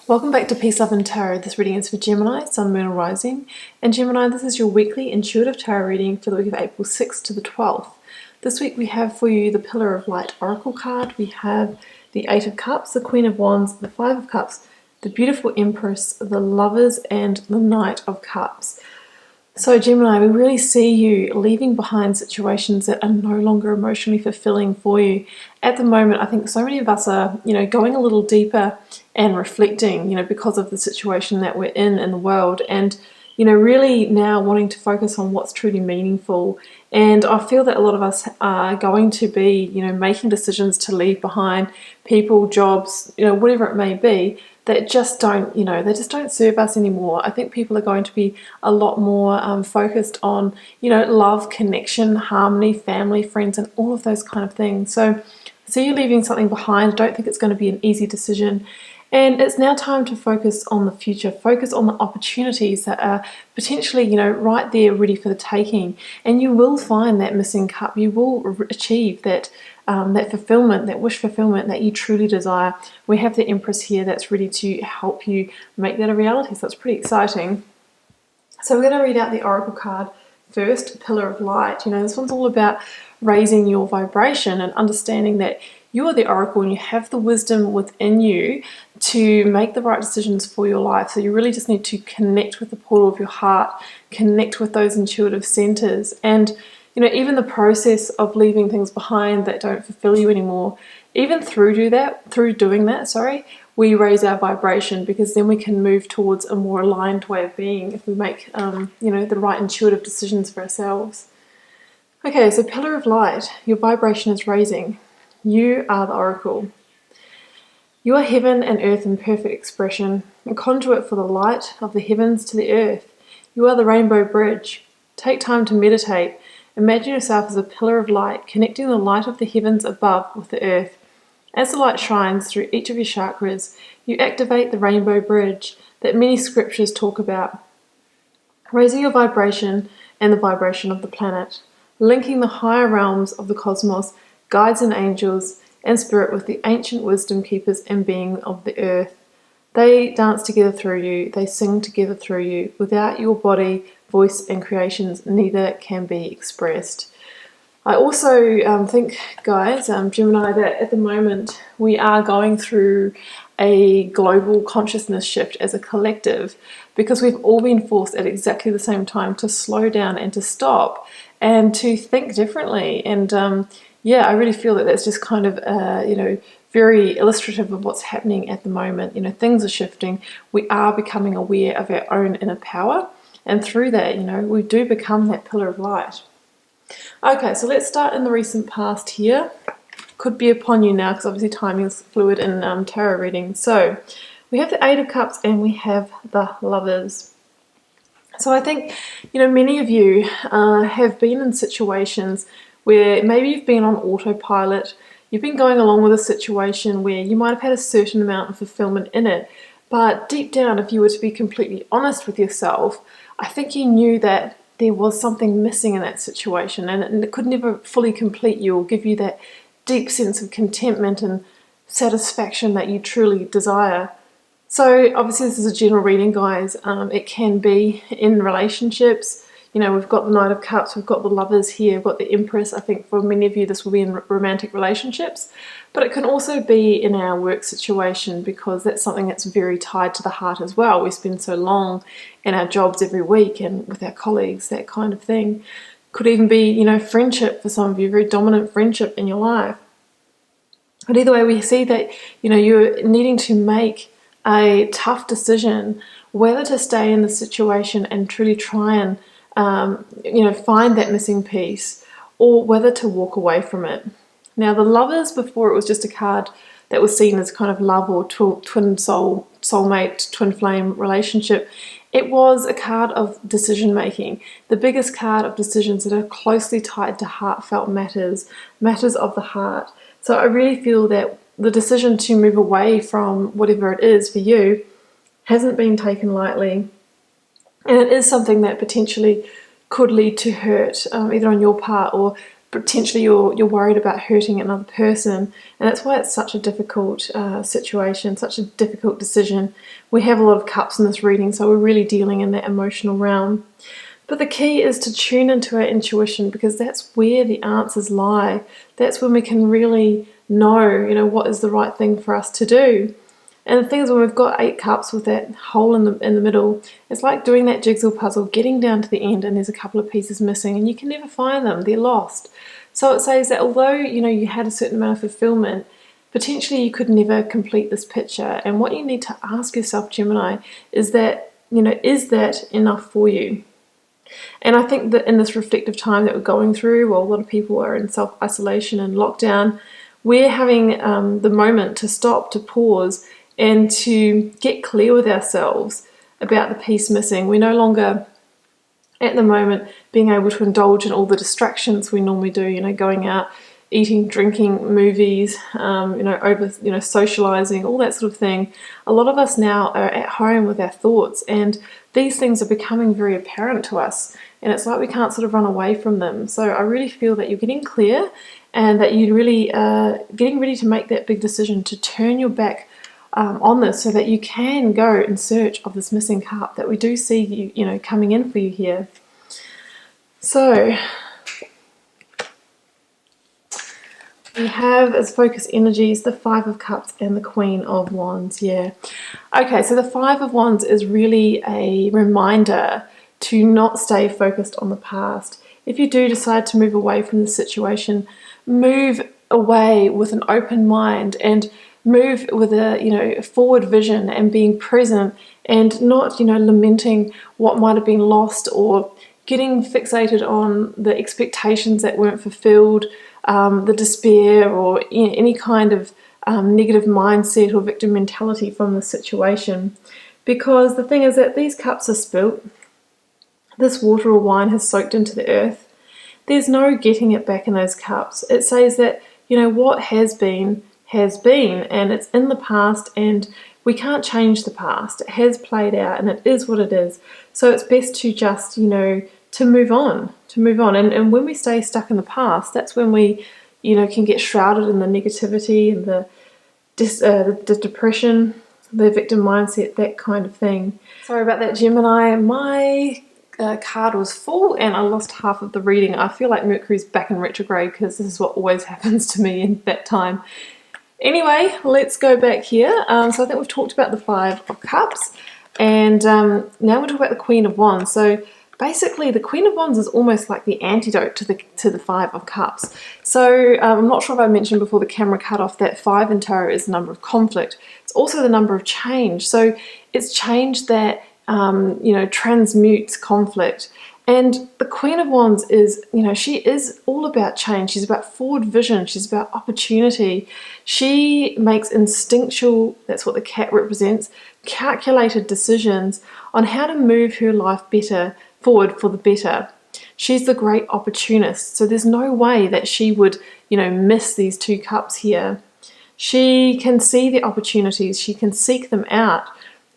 Welcome back to Peace, Love and Tarot. This reading is for Gemini, Sun, Moon, and Rising. And Gemini, this is your weekly intuitive tarot reading for the week of April 6th to the 12th. This week we have for you the Pillar of Light Oracle card. We have the Eight of Cups, the Queen of Wands, the Five of Cups, the beautiful Empress, the Lovers, and the Knight of Cups. So Gemini, we really see you leaving behind situations that are no longer emotionally fulfilling for you. At the moment, I think so many of us are, going a little deeper and reflecting, because of the situation that we're in the world, and, really now wanting to focus on what's truly meaningful. And I feel that a lot of us are going to be, making decisions to leave behind people, jobs, whatever it may be, that just don't, they just don't serve us anymore. I think people are going to be a lot more focused on, love, connection, harmony, family, friends, and all of those kind of things. So you're leaving something behind. I don't think it's going to be an easy decision. And it's now time to focus on the future, focus on the opportunities that are potentially, right there ready for the taking. And you will find that missing cup. You will achieve that that fulfillment, that wish fulfillment that you truly desire. We have the Empress here that's ready to help you make that a reality. So it's pretty exciting. So we're going to read out the Oracle card first, Pillar of Light. This one's all about raising your vibration and understanding that you are the Oracle and you have the wisdom within you to make the right decisions for your life. So you really just need to connect with the portal of your heart, connect with those intuitive centers, and even the process of leaving things behind that don't fulfill you anymore, even through doing that, we raise our vibration, because then we can move towards a more aligned way of being if we make, the right intuitive decisions for ourselves. Okay, so Pillar of Light, your vibration is raising. You are the Oracle. You are heaven and earth in perfect expression, a conduit for the light of the heavens to the earth. You are the rainbow bridge. Take time to meditate. Imagine yourself as a pillar of light, connecting the light of the heavens above with the earth. As the light shines through each of your chakras, you activate the rainbow bridge that many scriptures talk about, raising your vibration and the vibration of the planet, linking the higher realms of the cosmos, guides and angels, and spirit with the ancient wisdom keepers and being of the earth. They dance together through you, they sing together through you. Without your body, voice, and creations, neither can be expressed. I also think, guys, Gemini, that at the moment we are going through a global consciousness shift as a collective, because we've all been forced at exactly the same time to slow down and to stop and to think differently. And I really feel that that's just kind of, very illustrative of what's happening at the moment. Things are shifting. We are becoming aware of our own inner power. And through that, we do become that pillar of light. Okay, so let's start in the recent past here. Could be upon you now, because obviously timing is fluid in tarot reading. So we have the Eight of Cups and we have the Lovers. So I think, many of you have been in situations where maybe you've been on autopilot. You've been going along with a situation where you might have had a certain amount of fulfillment in it. But deep down, if you were to be completely honest with yourself, I think you knew that there was something missing in that situation, and it could never fully complete you or give you that deep sense of contentment and satisfaction that you truly desire. So obviously this is a general reading, guys. It can be in relationships. We've got the Knight of Cups, we've got the Lovers here, we've got the Empress. I think for many of you this will be in romantic relationships, but it can also be in our work situation, because that's something that's very tied to the heart as well. We spend so long in our jobs every week and with our colleagues, that kind of thing. Could even be, friendship for some of you, very dominant friendship in your life. But either way, we see that, you're needing to make a tough decision whether to stay in the situation and truly try and find that missing piece, or whether to walk away from it. Now, the Lovers, before it was just a card that was seen as kind of love or twin soul, soulmate, twin flame relationship. It was a card of decision making, the biggest card of decisions that are closely tied to heartfelt matters of the heart. So I really feel that the decision to move away from whatever it is for you hasn't been taken lightly. And it is something that potentially could lead to hurt, either on your part or potentially you're worried about hurting another person, and that's why it's such a difficult situation, such a difficult decision. We have a lot of cups in this reading, so we're really dealing in that emotional realm. But the key is to tune into our intuition, because that's where the answers lie. That's when we can really know, what is the right thing for us to do. And the thing is, when we've got 8 cups with that hole in the middle, it's like doing that jigsaw puzzle, getting down to the end and there's a couple of pieces missing and you can never find them, they're lost. So it says that although, you had a certain amount of fulfillment, potentially you could never complete this picture. And what you need to ask yourself, Gemini, is that, is that enough for you? And I think that in this reflective time that we're going through, while a lot of people are in self-isolation and lockdown, we're having the moment to stop, to pause, and to get clear with ourselves about the piece missing. We're no longer, at the moment, being able to indulge in all the distractions we normally do, going out, eating, drinking, movies, socializing, all that sort of thing. A lot of us now are at home with our thoughts, and these things are becoming very apparent to us, and it's like we can't sort of run away from them. So I really feel that you're getting clear, and that you really are getting ready to make that big decision to turn your back on this, so that you can go in search of this missing cup that we do see coming in for you here. So we have as focus energies the 5 of Cups and the Queen of Wands. Yeah. Okay, so the 5 of Wands is really a reminder to not stay focused on the past. If you do decide to move away from the situation, move away with an open mind and move with a forward vision and being present, and not lamenting what might have been lost or getting fixated on the expectations that weren't fulfilled, the despair, or any kind of negative mindset or victim mentality from the situation. Because the thing is that these cups are spilt, this water or wine has soaked into the earth. There's no getting it back in those cups. It says that what has been, and it's in the past, and we can't change the past. It has played out and it is what it is. So it's best to just, to move on. And when we stay stuck in the past, that's when we, can get shrouded in the negativity and the depression, the victim mindset, that kind of thing. Sorry about that, Gemini. My card was full and I lost half of the reading. I feel like Mercury's back in retrograde, because this is what always happens to me in that time. Anyway, let's go back here. So I think we've talked about the 5 of Cups, and now we'll talk about the Queen of Wands. So basically, the Queen of Wands is almost like the antidote to the 5 of Cups. So I'm not sure if I mentioned before the camera cut off that 5 in tarot is the number of conflict. It's also the number of change. So it's change that transmutes conflict. And the Queen of Wands is, she is all about change. She's about forward vision. She's about opportunity. She makes instinctual, that's what the cat represents, calculated decisions on how to move her life better forward for the better. She's the great opportunist. So there's no way that she would, miss these 2 cups here. She can see the opportunities. She can seek them out.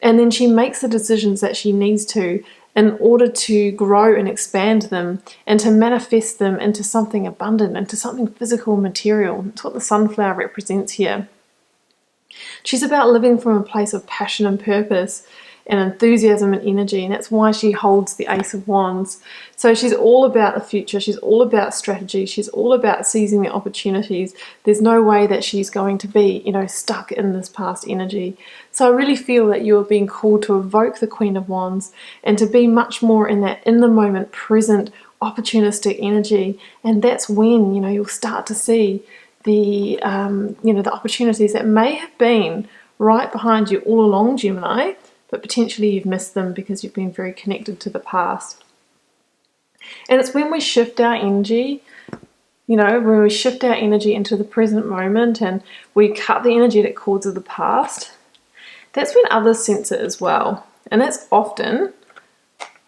And then she makes the decisions that she needs to in order to grow and expand them and to manifest them into something abundant, into something physical, material. That's what the sunflower represents here. She's about living from a place of passion and purpose and enthusiasm and energy, and that's why she holds the Ace of Wands. So she's all about the future, she's all about strategy, she's all about seizing the opportunities. There's no way that she's going to be, stuck in this past energy. So I really feel that you're being called to evoke the Queen of Wands and to be much more in that in the moment, present, opportunistic energy. And that's when, you'll start to see the, the opportunities that may have been right behind you all along, Gemini, but potentially you've missed them because you've been very connected to the past. And it's when we shift our energy, when we shift our energy into the present moment and we cut the energetic cords of the past, that's when others sense it as well. And that's often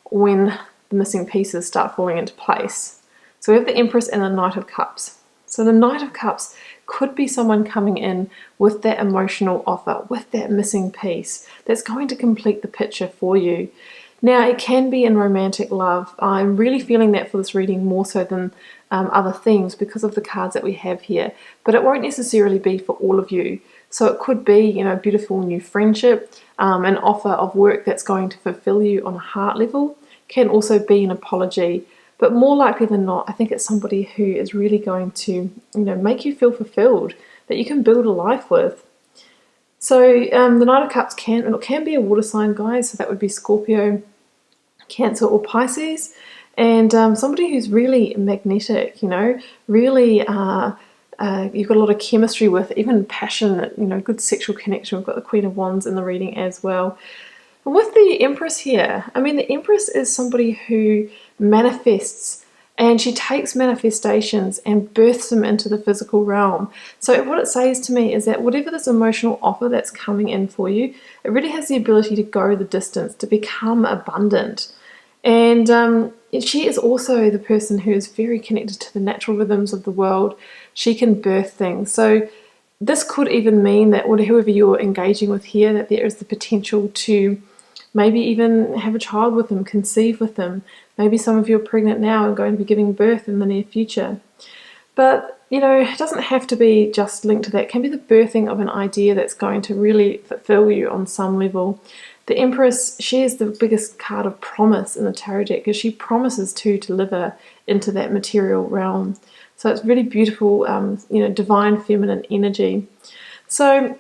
when the missing pieces start falling into place. So we have the Empress and the Knight of Cups. So the Knight of Cups could be someone coming in with that emotional offer, with that missing piece that's going to complete the picture for you. Now, it can be in romantic love. I'm really feeling that for this reading more so than other themes because of the cards that we have here, but it won't necessarily be for all of you. So it could be, you know, a beautiful new friendship, an offer of work that's going to fulfill you on a heart level. Can also be an apology, but more likely than not, I think it's somebody who is really going to, you know, make you feel fulfilled, that you can build a life with. So the Knight of Cups can be a water sign, guys, so that would be Scorpio, Cancer or Pisces, and somebody who's really magnetic, you know, really you've got a lot of chemistry with, even passionate, you know, good sexual connection. We've got the Queen of Wands in the reading as well. And with the Empress here, I mean, the Empress is somebody who manifests, and she takes manifestations and births them into the physical realm. So what it says to me is that whatever this emotional offer that's coming in for you, it really has the ability to go the distance, to become abundant. And she is also the person who is very connected to the natural rhythms of the world. She can birth things. So this could even mean that whoever you're engaging with here, that there is the potential to maybe even have a child with them, conceive with them. Maybe some of you are pregnant now and going to be giving birth in the near future. But, you know, it doesn't have to be just linked to that. It can be the birthing of an idea that's going to really fulfill you on some level. The Empress, she is the biggest card of promise in the tarot deck, because she promises to deliver into that material realm. So it's really beautiful, you know, divine feminine energy. So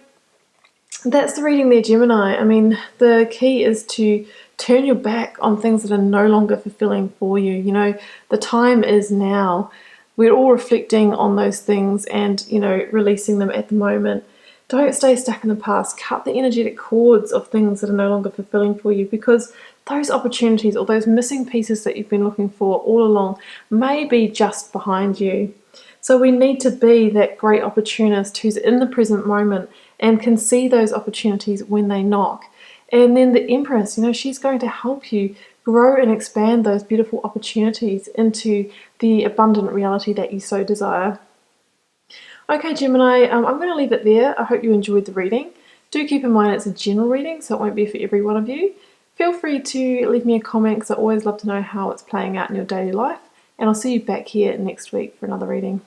that's the reading there, Gemini. I mean, the key is to turn your back on things that are no longer fulfilling for you. You know, the time is now. We're all reflecting on those things and, you know, releasing them at the moment. Don't stay stuck in the past. Cut the energetic cords of things that are no longer fulfilling for you, because those opportunities or those missing pieces that you've been looking for all along may be just behind you. So we need to be that great opportunist who's in the present moment and can see those opportunities when they knock. And then the Empress, you know, she's going to help you grow and expand those beautiful opportunities into the abundant reality that you so desire. Okay, Gemini, I'm going to leave it there. I hope you enjoyed the reading. Do keep in mind it's a general reading, so it won't be for every one of you. Feel free to leave me a comment, because I always love to know how it's playing out in your daily life. And I'll see you back here next week for another reading.